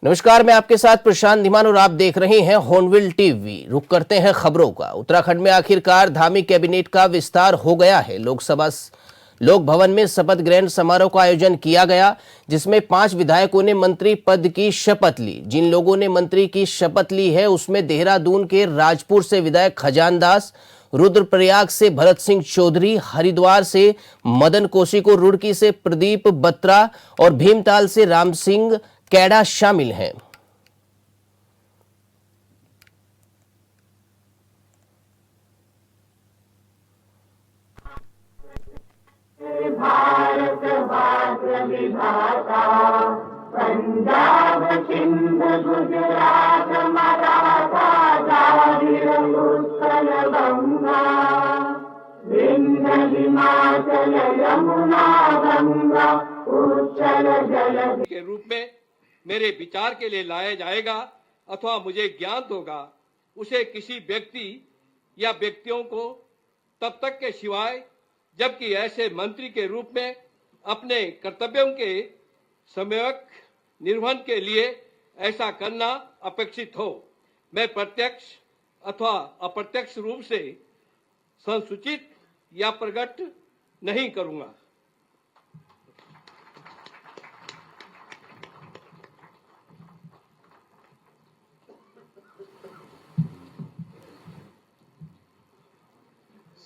नमस्कार, मैं आपके साथ प्रशांत धीमान और आप देख रहे हैं होनविल टीवी। रुक करते हैं खबरों का। उत्तराखंड में आखिरकार धामी कैबिनेट का विस्तार हो गया है। लोक भवन में शपथ ग्रहण समारोह का आयोजन किया गया, जिसमें 5 विधायकों ने मंत्री पद की शपथ ली। जिन लोगों ने मंत्री की शपथ ली है उसमें देहरादून के राजपुर से विधायक खजान दास, रुद्रप्रयाग से भरत सिंह चौधरी, हरिद्वार से मदन कौशिक, रुड़की से प्रदीप बत्रा और भीमताल से राम सिंह कैडा शामिल हैं। भारत भाग्य विधाता, पंजाब सिंध गुजरात मराठा द्राविड़ उत्कल गंगा, विंध्य हिमाचल यमुना गंगा उच्चल जल के रूप में मेरे विचार के लिए लाया जाएगा अथवा मुझे ज्ञात होगा, उसे किसी व्यक्ति या व्यक्तियों को तब तक के सिवाय जबकि ऐसे मंत्री के रूप में अपने कर्तव्यों के सम्यक निर्वहन के लिए ऐसा करना अपेक्षित हो, मैं प्रत्यक्ष अथवा अप्रत्यक्ष रूप से संसूचित या प्रकट नहीं करूंगा।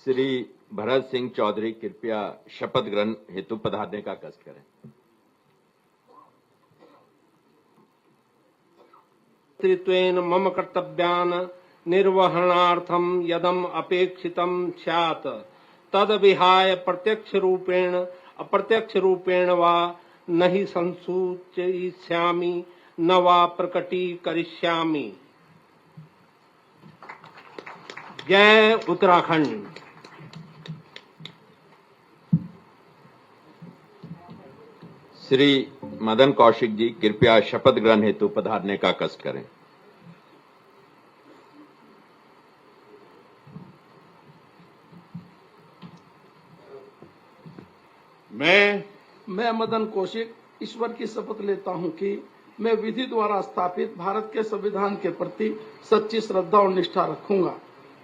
श्री भरत सिंह चौधरी कृपया शपथ ग्रहण हेतु पधारने का कष्ट करें। नेतृत्वेन मम कर्तव्यान् निर्वहणार्थं यदम अपेक्षितं स्यात् तद विहाय प्रत्यक्ष रूपेण अप्रत्यक्ष रूपेण वा नहि संसूचयिष्यामि न वा प्रकटीकरिष्यामि। जय उत्तराखंड। श्री मदन कौशिक जी कृपया शपथ ग्रहण हेतु पधारने का कष्ट करें। मैं मदन कौशिक ईश्वर की शपथ लेता हूं कि मैं विधि द्वारा स्थापित भारत के संविधान के प्रति सच्ची श्रद्धा और निष्ठा रखूंगा।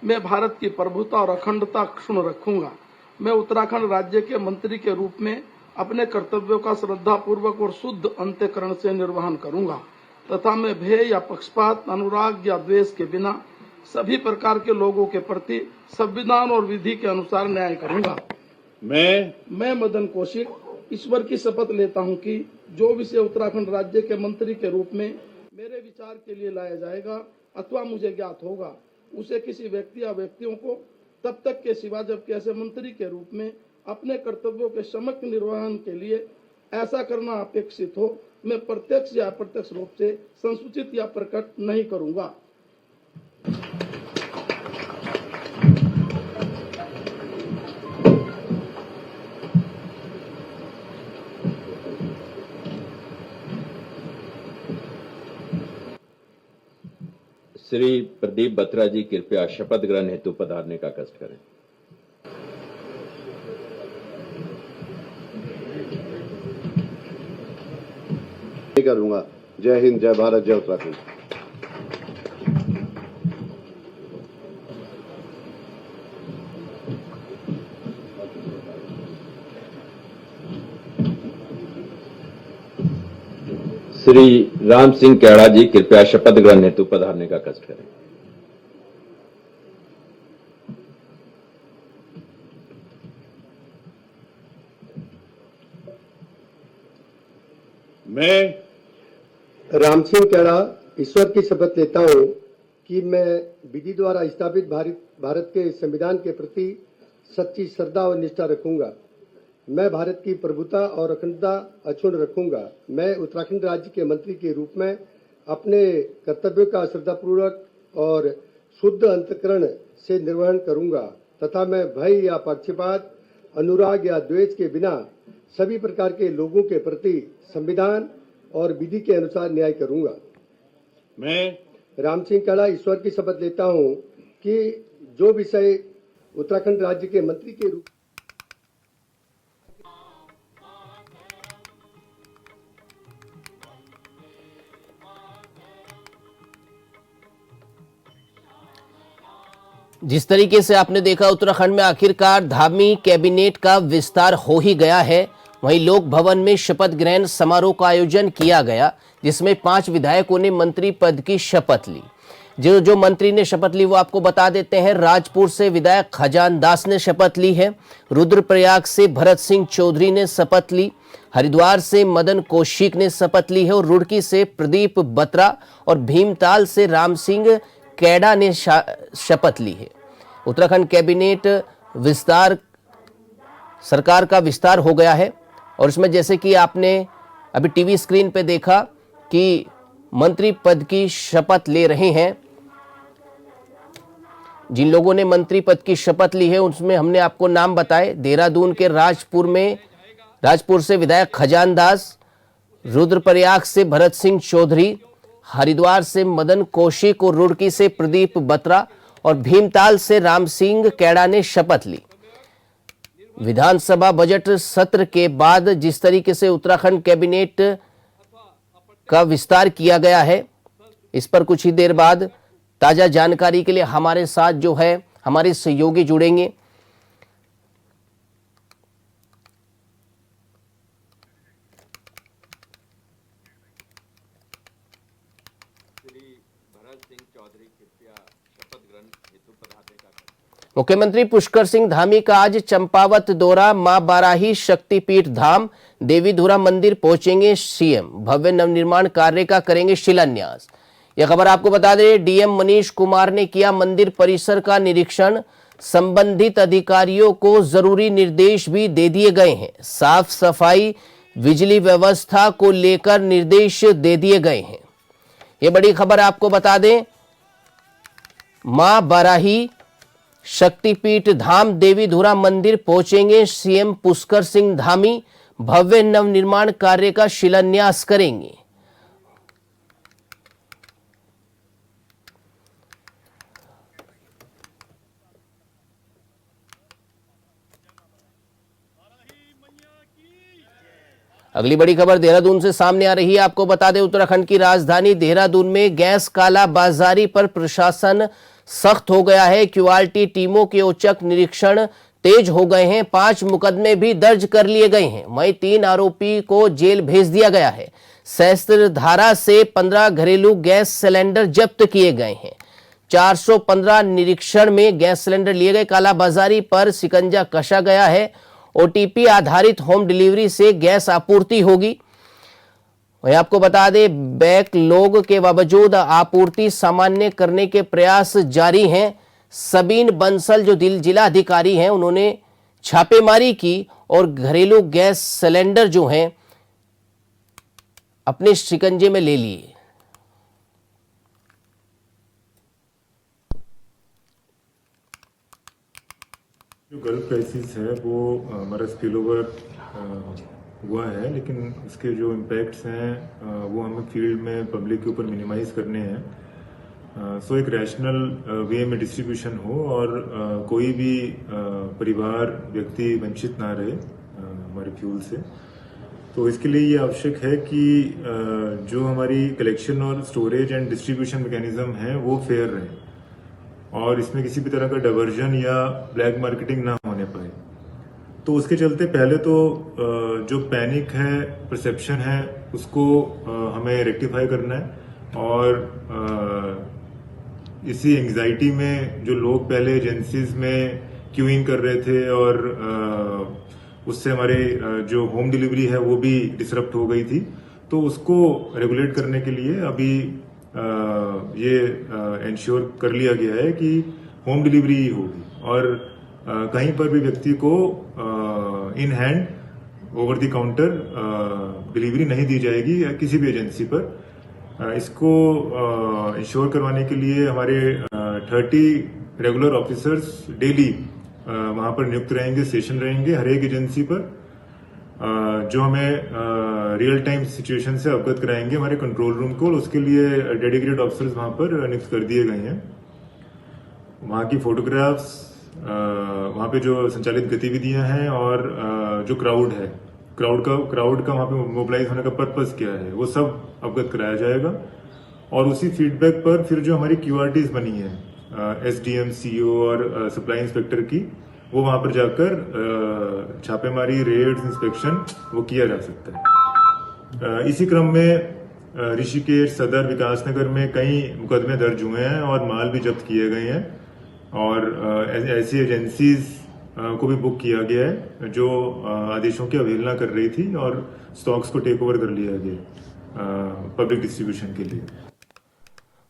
मैं भारत की प्रभुता और अखंडता क्षुण्ण रखूंगा। मैं उत्तराखंड राज्य के मंत्री के रूप में अपने कर्तव्यों का श्रद्धा पूर्वक और शुद्ध अंतःकरण से निर्वहन करूंगा तथा मैं भय या पक्षपात, अनुराग या द्वेष के बिना सभी प्रकार के लोगों के प्रति संविधान और विधि के अनुसार न्याय करूंगा। मैं मदन कौशिक ईश्वर की शपथ लेता हूं कि जो विषय उत्तराखंड राज्य के मंत्री के रूप में मेरे विचार के लिए लाया जाएगा अथवा मुझे ज्ञात होगा, उसे किसी व्यक्ति या व्यक्तियों को तब तक के सिवा जबकि ऐसे मंत्री के रूप में अपने कर्तव्यों के सम्यक निर्वहन के लिए ऐसा करना अपेक्षित हो, मैं प्रत्यक्ष या अप्रत्यक्ष रूप से संसूचित या प्रकट नहीं करूंगा। श्री प्रदीप बत्रा जी कृपया शपथ ग्रहण हेतु पधारने का कष्ट करें। करूंगा। जय हिंद, जय भारत, जय उत्तराखंड। श्री राम सिंह कैडा जी कृपया शपथ ग्रहण हेतु पधारने का कष्ट करें। मैं राम सिंह कैडा ईश्वर की शपथ लेता हूं कि मैं विधि द्वारा स्थापित भारत के संविधान के प्रति सच्ची श्रद्धा और निष्ठा रखूंगा। मैं भारत की प्रभुता और अखंडता अक्षुण्ण रखूंगा। मैं उत्तराखंड राज्य के मंत्री के रूप में अपने कर्तव्यों का श्रद्धापूर्वक और शुद्ध अंतःकरण से निर्वहन करूंगा तथा मैं भय या पक्षपात, अनुराग या द्वेष के बिना सभी प्रकार के लोगों के प्रति संविधान और विधि के अनुसार न्याय करूंगा। मैं राम सिंह कैडा ईश्वर की शपथ लेता हूं कि जो विषय उत्तराखंड राज्य के मंत्री के रूप जिस तरीके से आपने देखा उत्तराखंड में आखिरकार धामी कैबिनेट का विस्तार हो ही गया है, वहीं लोक भवन में शपथ ग्रहण समारोह का आयोजन किया गया, जिसमें 5 विधायकों ने मंत्री पद की शपथ ली। जो मंत्री ने शपथ ली वो आपको बता देते हैं। राजपुर से विधायक खजान दास ने शपथ ली है, रुद्रप्रयाग से भरत सिंह चौधरी ने शपथ ली, हरिद्वार से मदन कौशिक ने शपथ ली है और रुड़की से प्रदीप बत्रा और भीमताल से राम सिंह कैडा ने शपथ ली है। उत्तराखंड कैबिनेट विस्तार सरकार का विस्तार हो गया है और इसमें जैसे कि आपने अभी टीवी स्क्रीन पे देखा कि मंत्री पद की शपथ ले रहे हैं। जिन लोगों ने मंत्री पद की शपथ ली है उसमें हमने आपको नाम बताए। देहरादून के राजपुर से विधायक खजान दास, रुद्रप्रयाग से भरत सिंह चौधरी, हरिद्वार से मदन कौशिक और रुड़की से प्रदीप बत्रा और भीमताल से राम सिंह कैडा ने शपथ ली। विधानसभा बजट सत्र के बाद जिस तरीके से उत्तराखंड कैबिनेट का विस्तार किया गया है, इस पर कुछ ही देर बाद ताजा जानकारी के लिए हमारे साथ जो है हमारे सहयोगी जुड़ेंगे। मुख्यमंत्री पुष्कर सिंह धामी का आज चंपावत दौरा, मां बाराही शक्तिपीठ धाम देवीधुरा मंदिर पहुंचेंगे सीएम, भव्य नवनिर्माण कार्य का करेंगे शिलान्यास। यह खबर आपको बता दें, डीएम मनीष कुमार ने किया मंदिर परिसर का निरीक्षण, संबंधित अधिकारियों को जरूरी निर्देश भी दे दिए गए हैं। साफ सफाई, बिजली व्यवस्था को लेकर निर्देश दे दिए गए हैं। यह बड़ी खबर आपको बता दें, मां बाराही शक्तिपीठ धाम देवीधुरा मंदिर पहुंचेंगे सीएम पुष्कर सिंह धामी, भव्य नवनिर्माण कार्य का शिलान्यास करेंगे। अगली बड़ी खबर देहरादून से सामने आ रही है। आपको बता दें, उत्तराखंड की राजधानी देहरादून में गैस कालाबाजारी पर प्रशासन सख्त हो गया है। क्यूआरटी टीमों के औचक निरीक्षण तेज हो गए हैं। 5 मुकदमे भी दर्ज कर लिए गए हैं। वहीं 3 आरोपी को जेल भेज दिया गया है। सहस्त्र धारा से 15 घरेलू गैस सिलेंडर जब्त किए गए हैं। 415 निरीक्षण में गैस सिलेंडर लिए गए। कालाबाजारी पर शिकंजा कसा गया है। ओटीपी आधारित होम डिलीवरी से गैस आपूर्ति होगी। वहीं आपको बता दें, बैकलॉग के बावजूद आपूर्ति सामान्य करने के प्रयास जारी हैं। सबीन बंसल जो जिला अधिकारी हैं, उन्होंने छापेमारी की और घरेलू गैस सिलेंडर जो हैं अपने शिकंजे में ले लिए। जो गल्फ क्राइसिस है वो हमारा स्पिल ओवर हुआ है, लेकिन उसके जो इम्पैक्ट्स हैं वो हमें फील्ड में पब्लिक के ऊपर मिनिमाइज करने हैं। सो एक रैशनल वे में डिस्ट्रीब्यूशन हो और कोई भी परिवार व्यक्ति वंचित ना रहे हमारे फ्यूल से। तो इसके लिए ये आवश्यक है कि जो हमारी कलेक्शन और स्टोरेज एंड डिस्ट्रीब्यूशन मैकेनिज्म है वो फेयर रहे और इसमें किसी भी तरह का डाइवर्जन या ब्लैक मार्केटिंग ना होने पाए। तो उसके चलते पहले तो जो पैनिक है, परसेप्शन है, उसको हमें रेक्टिफाई करना है और इसी एंग्जाइटी में जो लोग पहले एजेंसीज में क्यूइंग कर रहे थे और उससे हमारे जो होम डिलीवरी है वो भी डिसरप्ट हो गई थी, तो उसको रेगुलेट करने के लिए अभी ये इंश्योर कर लिया गया है कि होम डिलीवरी ही होगी और कहीं पर भी व्यक्ति को in hand over the counter delivery नहीं दी जाएगी या किसी भी एजेंसी पर। इसको इंश्योर करवाने के लिए हमारे 30 रेगुलर ऑफिसर्स डेली वहां पर नियुक्त रहेंगे, स्टेशन रहेंगे हर एक एजेंसी पर, जो हमें रियल टाइम सिचुएशन से अवगत कराएंगे हमारे कंट्रोल रूम को। उसके लिए डेडिकेटेड ऑफिसर्स वहां पर नियुक्त कर दिए गए हैं। वहां की फोटोग्राफ्स, वहां पे जो संचालित गतिविधियां हैं और जो क्राउड है, क्राउड का वहां पे मोबिलाइज होने का पर्पस क्या है, वो सब अवगत कराया जाएगा। और उसी फीडबैक पर फिर जो हमारी क्यूआरटीज बनी है SDM, CO और सप्लाई इंस्पेक्टर की, वो वहां पर जाकर छापेमारी, रेड्स, इंस्पेक्शन वो किया जा सकता है। इसी क्रम में ऋषिकेश, सदर, विकासनगर में कई मुकदमे दर्ज हुए हैं और माल भी जब्त किए गए हैं और ऐसी एजेंसीज को भी बुक किया गया है जो आदेशों की अवहेलना कर रही थी और स्टॉक्स को टेक ओवर कर लिया गया पब्लिक डिस्ट्रीब्यूशन के लिए।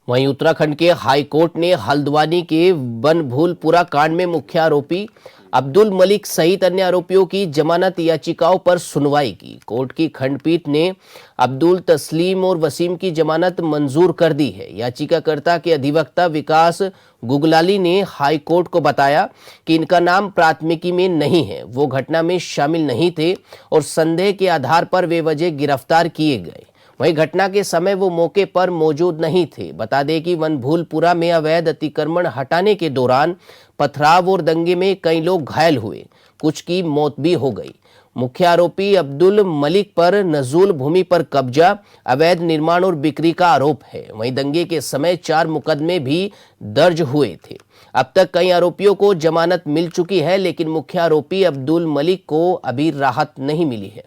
वहीं उत्तराखंड के हाई कोर्ट ने हल्द्वानी के बनभूलपुरा कांड में मुख्य आरोपी अब्दुल मलिक सहित अन्य आरोपियों की जमानत याचिकाओं पर सुनवाई की। कोर्ट की खंडपीठ ने अब्दुल, तस्लीम और वसीम की जमानत मंजूर कर दी है। याचिकाकर्ता के अधिवक्ता विकास गुगलाली ने हाई कोर्ट को बताया कि इनका नाम प्राथमिकी में नहीं है, वो घटना में शामिल नहीं थे और संदेह के आधार पर बेवजह गिरफ्तार किए गए। वहीं घटना के समय वो मौके पर मौजूद नहीं थे। बता दें कि बनभूलपुरा में अवैध अतिक्रमण हटाने के दौरान पथराव और दंगे में कई लोग घायल हुए, कुछ की मौत भी हो गई। मुख्य आरोपी अब्दुल मलिक पर नजूल भूमि पर कब्जा, अवैध निर्माण और बिक्री का आरोप है। वहीं दंगे के समय 4 मुकदमे भी दर्ज हुए थे। अब तक कई आरोपियों को जमानत मिल चुकी है, लेकिन मुख्य आरोपी अब्दुल मलिक को अभी राहत नहीं मिली है।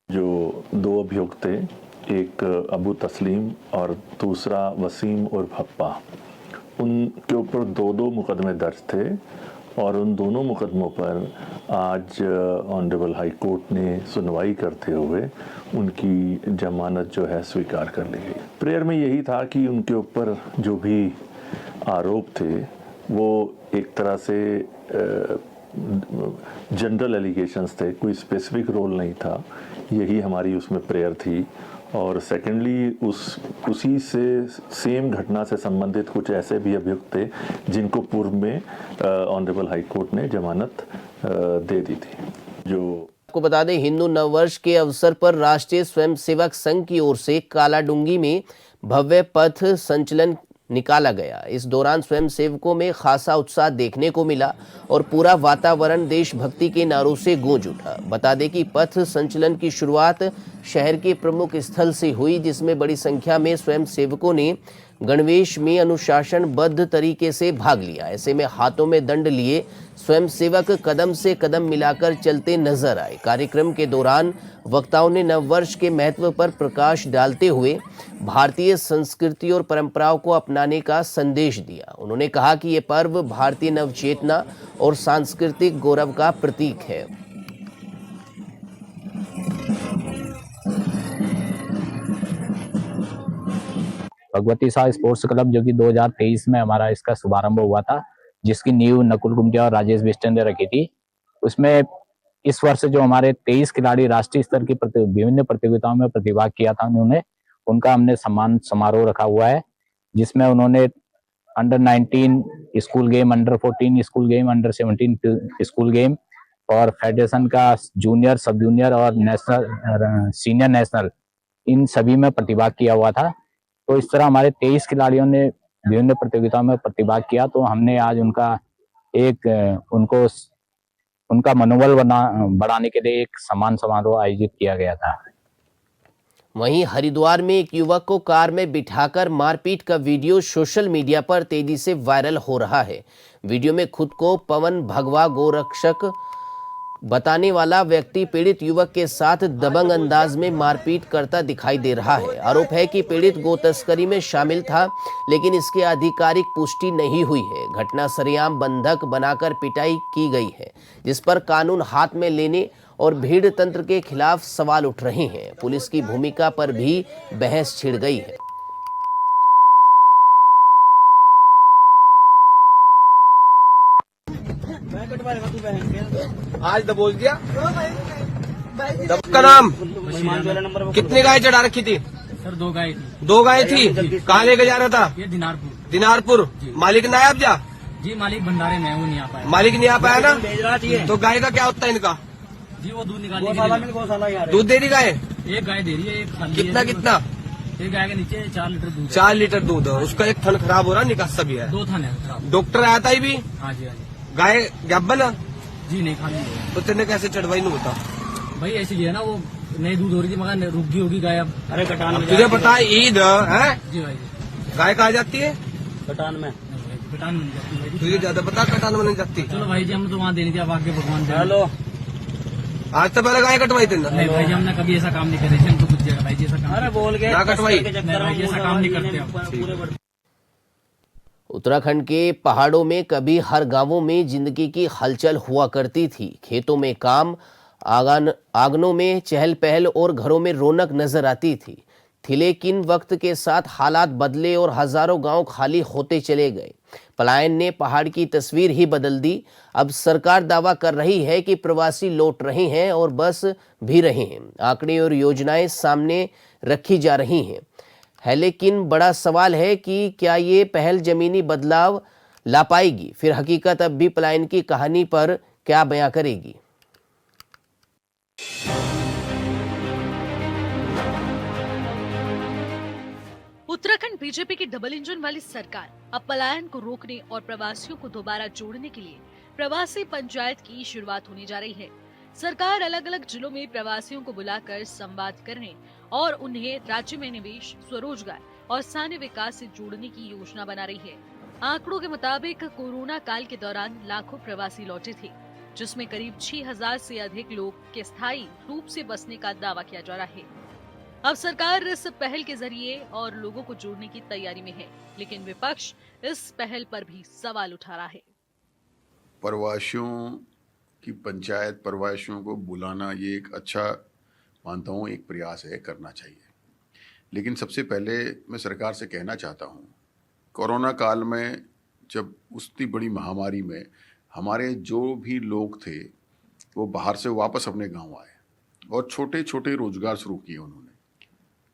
जो 2 अभियुक्त थे, एक अबू तस्लीम और दूसरा वसीम और भप्पा, उनके ऊपर 2 मुकदमे दर्ज थे और उन दोनों मुकदमों पर आज ऑनरेबल हाई कोर्ट ने सुनवाई करते हुए उनकी जमानत जो है स्वीकार कर ली गई। प्रेयर में यही था कि उनके ऊपर जो भी आरोप थे वो एक तरह से जनरल एलिगेशंस थे, कोई स्पेसिफिक रोल नहीं था, यही हमारी उसमें प्रेयर थी। और सेकेंडली उसी से सेम घटना से संबंधित कुछ ऐसे भी अभियुक्त थे जिनको पूर्व में ऑनरेबल हाई कोर्ट ने जमानत दे दी थी। जो आपको बता दें, हिंदू नववर्ष के अवसर पर राष्ट्रीय स्वयंसेवक संघ की ओर से कालाडूंगी में भव्य पथ संचलन निकाला गया। इस दौरान स्वयंसेवकों में खासा उत्साह देखने को मिला और पूरा वातावरण देशभक्ति के नारों से गूंज उठा। बता दें कि पथ संचलन की शुरुआत शहर के प्रमुख स्थल से हुई, जिसमें बड़ी संख्या में स्वयंसेवकों ने गणवेश में अनुशासनबद्ध तरीके से भाग लिया। ऐसे में हाथों में दंड लिए स्वयंसेवक कदम से कदम मिलाकर चलते नजर आए। कार्यक्रम के दौरान वक्ताओं ने नववर्ष के महत्व पर प्रकाश डालते हुए भारतीय संस्कृति और परंपराओं को अपनाने का संदेश दिया। उन्होंने कहा कि ये पर्व भारतीय नवचेतना और सांस्कृतिक गौरव का प्रतीक है। भगवती शाह स्पोर्ट्स क्लब जो कि 2023 में हमारा इसका शुभारंभ हुआ था, जिसकी नींव नकुल गुमटिया और राजेश बिष्ट ने रखी थी। उसमें इस वर्ष जो हमारे 23 खिलाड़ी राष्ट्रीय स्तर की विभिन्न प्रतियोगिताओं में प्रतिभाग किया था, उनका हमने सम्मान समारोह रखा हुआ है, जिसमें उन्होंने under 19 school game, under 14 school game, under 17 school game और फेडरेशन का जूनियर, सब जूनियर और नेशनल, सीनियर नेशनल, इन सभी में प्रतिभाग किया हुआ था। तो इस तरह हमारे 23 खिलाड़ियों ने विभिन्न प्रतियोगिताओं में प्रतिभाग किया। तो हमने आज उनका मनोबल बढ़ाने के लिए एक सम्मान समारोह आयोजित किया गया था। वहीं हरिद्वार में एक युवक को कार में बिठाकर मारपीट का वीडियो सोशल मीडिया पर तेजी से वायरल हो रहा है। वीडियो में खुद को पवन भगवा गोरक्षक बताने वाला व्यक्ति पीड़ित युवक के साथ दबंग अंदाज में मारपीट करता दिखाई दे रहा है। आरोप है कि पीड़ित गो तस्करी में शामिल था, लेकिन इसकी आधिकारिक पुष्टि नहीं हुई है। घटना सरेआम बंधक बनाकर पिटाई की गई है, जिस पर कानून हाथ में लेने और भीड़ तंत्र के खिलाफ सवाल उठ रहे हैं। पुलिस की भूमिका पर भी बहस छिड़ गई है। आज दबोच दिया। का नाम कितनी गाय चढ़ा रखी थी? सर 2 गाय थी। 2 गाय थी। कहाँ लेके जा रहा था? ये दिनारपुर। दिनारपुर। मालिक ना आया जा? जी मालिक भंडारे में, वो नहीं आ पाया। मालिक नहीं आ पाया ना? तो गाय का क्या होता है इनका? जी वो दूध निकालने दूध दे रही गाय? एक गाय दे रही है, एक खाली कितना है। कितना? एक गाय के नीचे 4 लीटर दूध। 4 लीटर दूध। उसका एक थन खराब हो रहा, निकासा भी है। 2 थन है खराब। डॉक्टर आया था भी? हाँ जी हाँ जी। गाय गब्बन? जी नहीं खाली है। तो तेने कैसे चढ़वाई नहीं होता? भाई ऐसी है ना, वो नहीं दूध हो रही थी मगर रुक गई होगी गाय अब। अरे कटान में तुझे पता है ईद है जी भाई गाय कहाँ जाती है? कटान में कटान में नहीं जाती भाई जी। तुझे ज्यादा पता है कटान में नहीं जाती। चलो भाई जी हम तो वहाँ देनी थी, अब आगे भगवान दे। हेलो आज तो पहले गाय कटवाई थी ना? नहीं भाई जी हमने कभी ऐसा काम नहीं करे थे, हमको कुछ जगह भाई जी ऐसा काम। अरे बोल गए ना कटवाई। नहीं भाई जी ऐसा काम नहीं करते हम। उत्तराखंड के पहाड़ों में कभी हर गांवों में जिंदगी की हलचल हुआ करती थी। खेतों में काम, आंगनों में चहल पहल और घरों में रौनक नजर आती थी। लेकिन वक्त के साथ हालात बदले और हजारों गांव खाली होते चले गए। पलायन ने पहाड़ की तस्वीर ही बदल दी। अब सरकार दावा कर रही है कि प्रवासी लौट रहे हैं और बस भी रहे हैं। आंकड़े और योजनाएं सामने रखी जा रही हैं, लेकिन बड़ा सवाल है कि क्या ये पहल जमीनी बदलाव ला पाएगी? फिर हकीकत अब भी पलायन की कहानी पर क्या बयां करेगी? उत्तराखंड बीजेपी की डबल इंजन वाली सरकार अब पलायन को रोकने और प्रवासियों को दोबारा जोड़ने के लिए प्रवासी पंचायत की शुरुआत होने जा रही है। सरकार अलग अलग जिलों में प्रवासियों को बुलाकर संवाद करने और उन्हें राज्य में निवेश, स्वरोजगार और स्थानीय विकास से जोड़ने की योजना बना रही है। आंकड़ों के मुताबिक कोरोना काल के दौरान लाखों प्रवासी लौटे थे, जिसमें करीब 6000 से अधिक लोग के स्थायी रूप से बसने का दावा किया जा रहा है। अब सरकार इस पहल के जरिए और लोगों को जोड़ने की तैयारी में है, लेकिन विपक्ष इस पहल पर भी सवाल उठा रहा है। प्रवासियों की पंचायत, प्रवासियों को बुलाना ये एक अच्छा मानता हूँ, एक प्रयास है, करना चाहिए। लेकिन सबसे पहले मैं सरकार से कहना चाहता हूँ, कोरोना काल में जब उतनी बड़ी महामारी में हमारे जो भी लोग थे वो बाहर से वापस अपने गांव आए और छोटे छोटे रोजगार शुरू किए उन्होंने।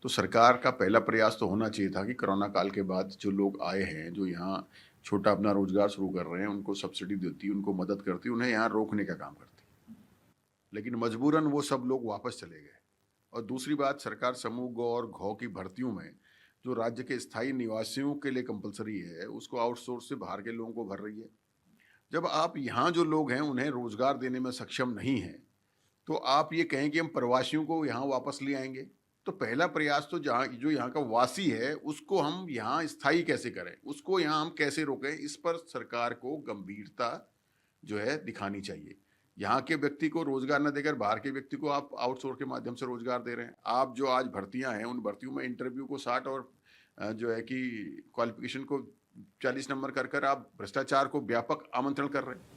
तो सरकार का पहला प्रयास तो होना चाहिए था कि कोरोना काल के बाद जो लोग आए हैं, जो यहाँ छोटा अपना रोजगार शुरू कर रहे हैं, उनको सब्सिडी देती, उनको मदद करती, उन्हें यहाँ रोकने का काम करती। लेकिन मजबूरन वो सब लोग वापस चले गए। और दूसरी बात, सरकार समूह गौ और घौ की भर्तियों में जो राज्य के स्थायी निवासियों के लिए कंपलसरी है, उसको आउटसोर्स से बाहर के लोगों को भर रही है। जब आप यहाँ जो लोग हैं उन्हें रोजगार देने में सक्षम नहीं हैं, तो आप ये कहें कि हम प्रवासियों को यहाँ वापस ले आएंगे, तो पहला प्रयास तो जो यहाँ का वासी है उसको हम यहाँ स्थायी कैसे करें, उसको यहाँ हम कैसे रोकें, इस पर सरकार को गंभीरता जो है दिखानी चाहिए। यहाँ के व्यक्ति को रोजगार न देकर बाहर के व्यक्ति को आप आउटसोर्स के माध्यम से रोजगार दे रहे हैं। आप जो आज भर्तियां हैं, उन भर्तियों में इंटरव्यू को 60 और जो है कि क्वालिफिकेशन को 40 नंबर कर आप भ्रष्टाचार को व्यापक आमंत्रण कर रहे हैं।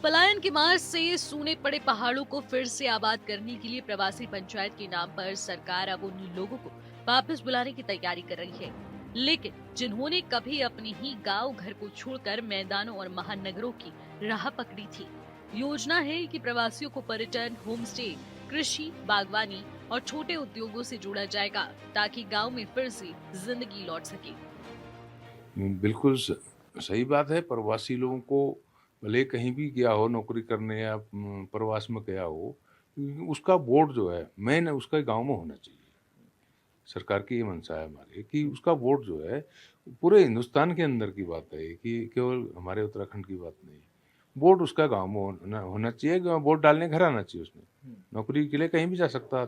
पलायन की मार से सूने पड़े पहाड़ों को फिर से आबाद करने के लिए प्रवासी पंचायत के नाम पर सरकार अब उन लोगों को वापस बुलाने की तैयारी कर रही है। लेकिन जिन्होंने कभी अपने ही गांव घर को छोड़कर मैदानों और महानगरों की राह पकड़ी थी, योजना है कि प्रवासियों को पर्यटन, होम स्टे, कृषि, बागवानी और छोटे उद्योगों से जोड़ा जाएगा, ताकि गांव में फिर से जिंदगी लौट सके। बिल्कुल सही बात है। प्रवासी लोगों को भले कहीं भी गया हो नौकरी करने या प्रवास में गया हो, उसका बोर्ड जो है मेन उसका गांव में होना चाहिए। सरकार की ये मंशा है हमारे कि उसका बोर्ड जो है पूरे हिंदुस्तान के अंदर की बात है, कि केवल हमारे उत्तराखंड की बात नहीं। बोर्ड उसका गांव में होना चाहिए, वोट डालने घर आना चाहिए, उसमें नौकरी के लिए कहीं भी जा सकता है।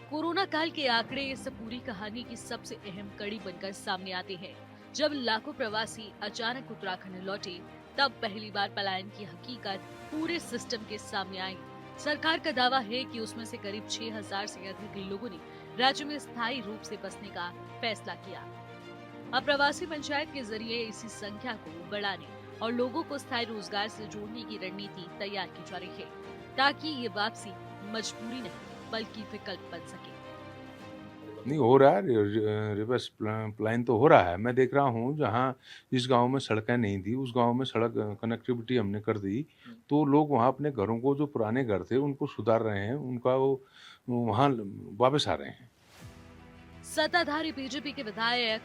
कोरोना काल के आंकड़े इस पूरी कहानी की सबसे अहम कड़ी बनकर सामने आते हैं। जब लाखों प्रवासी अचानक उत्तराखंड लौटे, तब पहली बार पलायन की हकीकत पूरे सिस्टम के सामने आई। सरकार का दावा है कि उसमें से करीब 6000 से अधिक लोगों ने राज्य में स्थायी रूप से बसने का फैसला किया। अब प्रवासी पंचायत के जरिए इसी संख्या को बढ़ाने और लोगों को स्थायी रोजगार से जोड़ने की रणनीति तैयार की जा रही है, ताकि ये वापसी मजबूरी नहीं बल्कि विकल्प बन सके। नहीं हो रहा है, रिवर्स प्लान तो हो रहा है। मैं देख रहा हूँ जहाँ जिस गांव में सड़कें नहीं थी उस गांव में सड़क कनेक्टिविटी हमने कर दी, तो लोग वहाँ अपने घरों को, जो पुराने घर थे उनको सुधार रहे हैं, उनका वो वहाँ वापस आ रहे हैं। सत्ताधारी बीजेपी के विधायक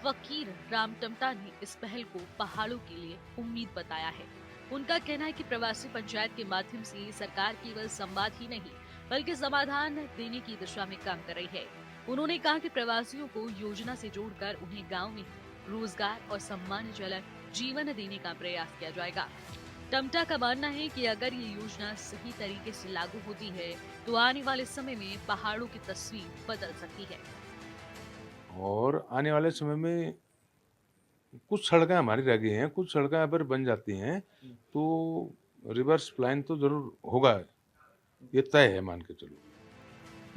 फकीर राम टमटा ने इस पहल को पहाड़ों के लिए उम्मीद बताया है। उनका कहना है कि प्रवासी पंचायत के माध्यम से सरकार केवल संवाद ही नहीं बल्कि समाधान देने की दिशा में काम कर रही है। उन्होंने कहा कि प्रवासियों को योजना से जोड़कर उन्हें गांव में रोजगार और सम्मानजनक जीवन देने का प्रयास किया जाएगा। टमटा का मानना है कि अगर ये योजना सही तरीके से लागू होती है तो आने वाले समय में पहाड़ों की तस्वीर बदल सकती है। और आने वाले समय में कुछ सड़कें हमारी रह गई हैं, कुछ सड़कें अगर बन जाती हैं तो रिवर्स प्लान तो जरूर होगा, ये तय है, मान के चलो।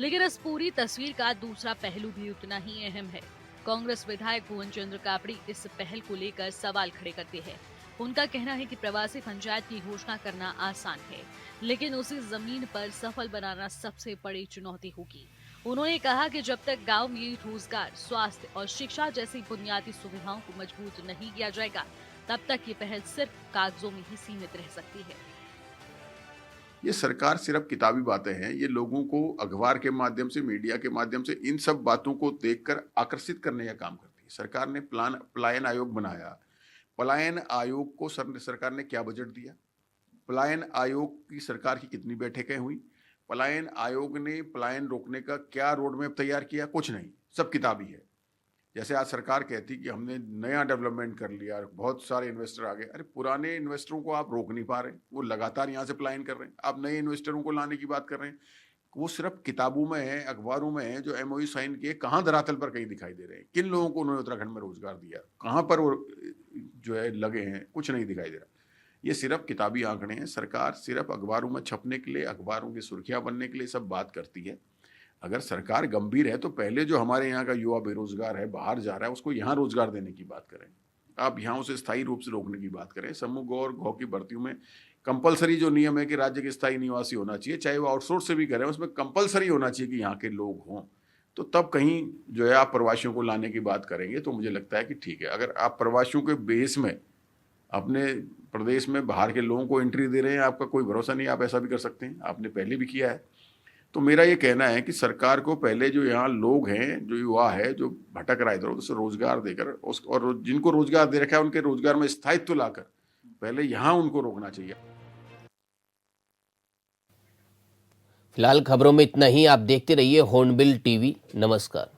लेकिन इस पूरी तस्वीर का दूसरा पहलू भी उतना ही अहम है। कांग्रेस विधायक भुवन चंद्र कापड़ी इस पहल को लेकर सवाल खड़े करते हैं। उनका कहना है कि प्रवासी पंचायत की घोषणा करना आसान है, लेकिन उसे जमीन पर सफल बनाना सबसे बड़ी चुनौती होगी। उन्होंने कहा कि जब तक गांव में रोजगार, स्वास्थ्य और शिक्षा जैसी बुनियादी सुविधाओं को मजबूत नहीं किया जाएगा, तब तक ये पहल सिर्फ कागजों में ही सीमित रह सकती है। ये सरकार सिर्फ किताबी बातें हैं, ये लोगों को अखबार के माध्यम से, मीडिया के माध्यम से इन सब बातों को देखकर आकर्षित करने का काम करती है। सरकार ने पलायन आयोग बनाया। पलायन आयोग को सरकार ने क्या बजट दिया? पलायन आयोग की सरकार की कितनी बैठकें हुई? पलायन आयोग ने पलायन रोकने का क्या रोड मैप तैयार किया? कुछ नहीं, सब किताबी है। जैसे आज सरकार कहती कि हमने नया डेवलपमेंट कर लिया, बहुत सारे इन्वेस्टर आ गए। अरे पुराने इन्वेस्टरों को आप रोक नहीं पा रहे, वो लगातार यहाँ से पलायन कर रहे हैं। आप नए इन्वेस्टरों को लाने की बात कर रहे हैं, वो सिर्फ किताबों में है, अखबारों में है, जो एमओयू साइन किए, कहाँ धरातल पर कहीं दिखाई दे रहे हैं? किन लोगों को उन्होंने उत्तराखंड में रोजगार दिया? कहाँ पर वो जो है लगे हैं? कुछ नहीं दिखाई दे रहा। ये सिर्फ किताबी आंकड़े हैं। सरकार सिर्फ अखबारों में छपने के लिए, अखबारों की सुर्खियां बनने के लिए सब बात करती है। अगर सरकार गंभीर है तो पहले जो हमारे यहाँ का युवा बेरोजगार है, बाहर जा रहा है, उसको यहाँ रोजगार देने की बात करें। आप यहाँ उसे स्थायी रूप से रोकने की बात करें। समूह गौ और गौ की भर्तियों में कंपलसरी जो नियम है कि राज्य के स्थायी निवासी होना चाहिए, चाहे वो आउटसोर्स से भी करें, उसमें कंपलसरी होना चाहिए कि यहाँ के लोग हों। तो तब कहीं जो है आप प्रवासियों को लाने की बात करेंगे तो मुझे लगता है कि ठीक है। अगर आप प्रवासियों के बेस में अपने प्रदेश में बाहर के लोगों को एंट्री दे रहे हैं, आपका कोई भरोसा नहीं, आप ऐसा भी कर सकते हैं, आपने पहले भी किया है। तो मेरा ये कहना है कि सरकार को पहले जो यहाँ लोग हैं, जो युवा है, जो भटक रहा है इधर उधर, उसे रोजगार देकर और जिनको रोजगार दे रखा है उनके रोजगार में स्थायित्व लाकर पहले यहाँ उनको रोकना चाहिए। फिलहाल खबरों में इतना ही। आप देखते रहिए हॉर्नबिल टीवी। नमस्कार।